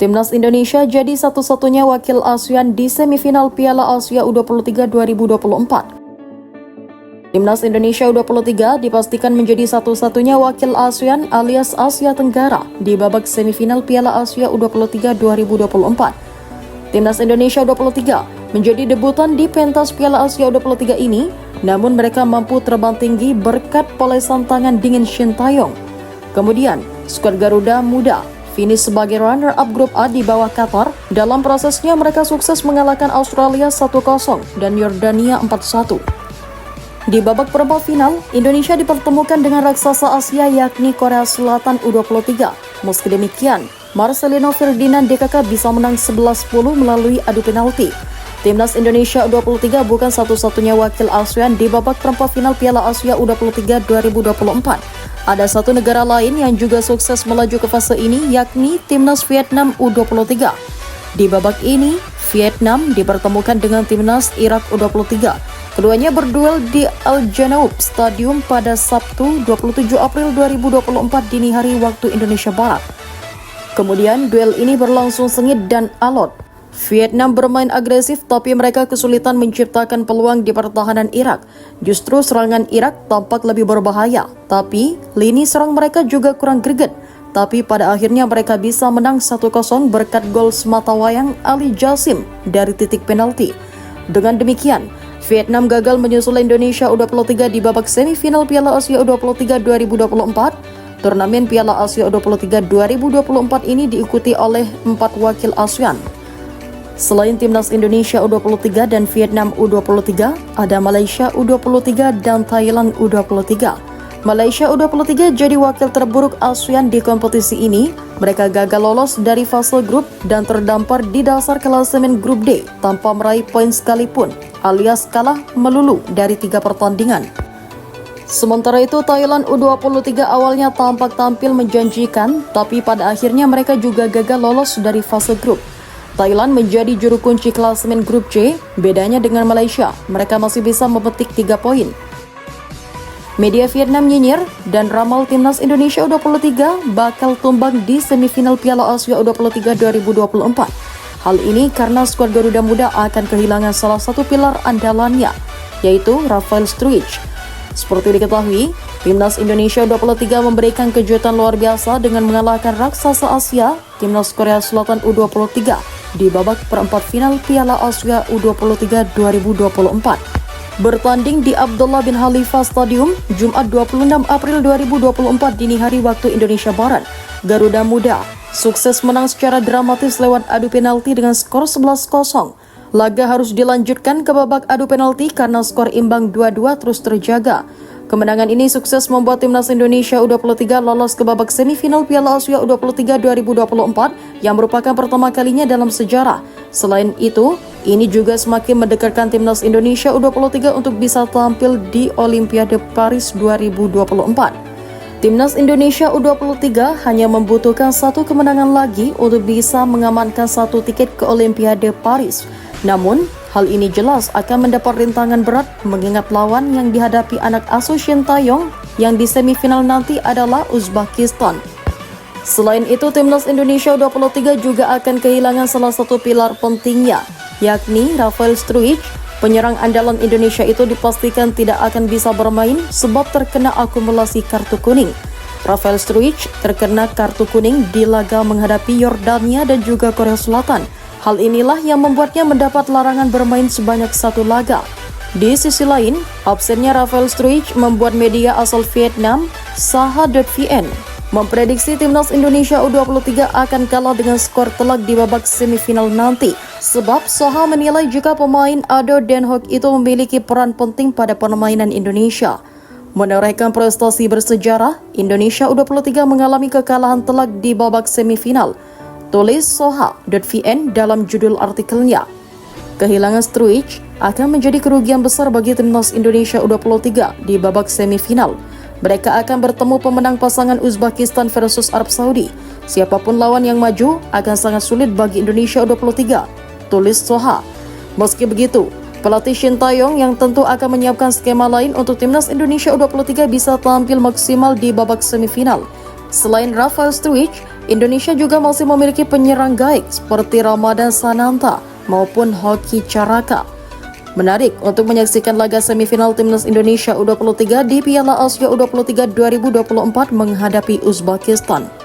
Timnas Indonesia jadi satu-satunya wakil ASEAN di semifinal Piala Asia U23 2024. Timnas Indonesia U23 dipastikan menjadi satu-satunya wakil ASEAN alias Asia Tenggara di babak semifinal Piala Asia U23 2024. Timnas Indonesia U23 menjadi debutan di pentas Piala Asia U23 ini, namun mereka mampu terbang tinggi berkat polesan tangan dingin Shin Tae-yong. Kemudian, skuad Garuda Muda finish sebagai runner-up grup A di bawah Qatar. Dalam prosesnya mereka sukses mengalahkan Australia 1-0 dan Yordania 4-1. Di babak perempat final, Indonesia dipertemukan dengan raksasa Asia yakni Korea Selatan U23. Meski demikian, Marcelino Ferdinand DKK bisa menang 11-10 melalui adu penalti. Timnas Indonesia U23 bukan satu-satunya wakil ASEAN di babak perempat final Piala Asia U23 2024. Ada satu negara lain yang juga sukses melaju ke fase ini, yakni Timnas Vietnam U23. Di babak ini, Vietnam dipertemukan dengan Timnas Irak U23. Keduanya berduel di Al Janoub Stadium pada Sabtu 27 April 2024 dini hari waktu Indonesia Barat. Kemudian, duel ini berlangsung sengit dan alot. Vietnam bermain agresif tapi mereka kesulitan menciptakan peluang di pertahanan Irak. Justru serangan Irak tampak lebih berbahaya, tapi lini serang mereka juga kurang greget. Tapi pada akhirnya mereka bisa menang 1-0 berkat gol sematawayang Ali Jasim dari titik penalti. Dengan demikian, Vietnam gagal menyusul Indonesia U23 di babak semifinal Piala Asia U23 2024. Turnamen Piala Asia U23 2024 ini diikuti oleh 4 wakil ASEAN. Selain Timnas Indonesia U23 dan Vietnam U23, ada Malaysia U23 dan Thailand U23. Malaysia U23 jadi wakil terburuk ASEAN di kompetisi ini. Mereka gagal lolos dari fase grup dan terdampar di dasar klasemen grup D tanpa meraih poin sekalipun, alias kalah melulu dari 3 pertandingan. Sementara itu, Thailand U23 awalnya tampak tampil menjanjikan, tapi pada akhirnya mereka juga gagal lolos dari fase grup. Thailand menjadi juru kunci klasemen grup C, bedanya dengan Malaysia, mereka masih bisa memetik 3 poin. Media Vietnam nyinyir dan ramal Timnas Indonesia U23 bakal tumbang di semifinal Piala Asia U23 2024. Hal ini karena skuad Garuda Muda akan kehilangan salah satu pilar andalannya, yaitu Rafael Struijk. Seperti diketahui, Timnas Indonesia U23 memberikan kejutan luar biasa dengan mengalahkan raksasa Asia, Timnas Korea Selatan U23, di babak perempat final Piala Asia U23 2024. Bertanding di Abdullah bin Khalifa Stadium, Jumat 26 April 2024 dini hari waktu Indonesia Barat, Garuda Muda sukses menang secara dramatis lewat adu penalti dengan skor 11-0. Laga harus dilanjutkan ke babak adu penalti karena skor imbang 2-2 terus terjaga. Kemenangan ini sukses membuat Timnas Indonesia U23 lolos ke babak semifinal Piala Asia U23 2024 yang merupakan pertama kalinya dalam sejarah. Selain itu, ini juga semakin mendekatkan Timnas Indonesia U23 untuk bisa tampil di Olimpiade Paris 2024. Timnas Indonesia U23 hanya membutuhkan 1 kemenangan lagi untuk bisa mengamankan 1 tiket ke Olimpiade Paris. Namun, hal ini jelas akan mendapat rintangan berat mengingat lawan yang dihadapi anak asuh Shin Tae-yong yang di semifinal nanti adalah Uzbekistan. Selain itu, Timnas Indonesia U23 juga akan kehilangan salah satu pilar pentingnya, yakni Rafael Struijk. Penyerang andalan Indonesia itu dipastikan tidak akan bisa bermain sebab terkena akumulasi kartu kuning. Rafael Struijk terkena kartu kuning di laga menghadapi Yordania dan juga Korea Selatan. Hal inilah yang membuatnya mendapat larangan bermain sebanyak 1 laga. Di sisi lain, absennya Rafael Struijk membuat media asal Vietnam, Saha.vn, memprediksi Timnas Indonesia U23 akan kalah dengan skor telak di babak semifinal nanti. Sebab Saha menilai jika pemain Ado Den Hock itu memiliki peran penting pada permainan Indonesia. Menorehkan prestasi bersejarah, Indonesia U23 mengalami kekalahan telak di babak semifinal. Tulis Soha.vn dalam judul artikelnya. Kehilangan Struijk akan menjadi kerugian besar bagi Timnas Indonesia U23 di babak semifinal. Mereka akan bertemu pemenang pasangan Uzbekistan versus Arab Saudi. Siapapun lawan yang maju akan sangat sulit bagi Indonesia U23. Tulis Soha. Meski begitu, pelatih Shin Tae-yong yang tentu akan menyiapkan skema lain untuk Timnas Indonesia U23 bisa tampil maksimal di babak semifinal. Selain Rafael Struijk, Indonesia juga masih memiliki penyerang gaik seperti Ramadan Sananta maupun Hoki Caraka. Menarik untuk menyaksikan laga semifinal Timnas Indonesia U23 di Piala Asia U23 2024 menghadapi Uzbekistan.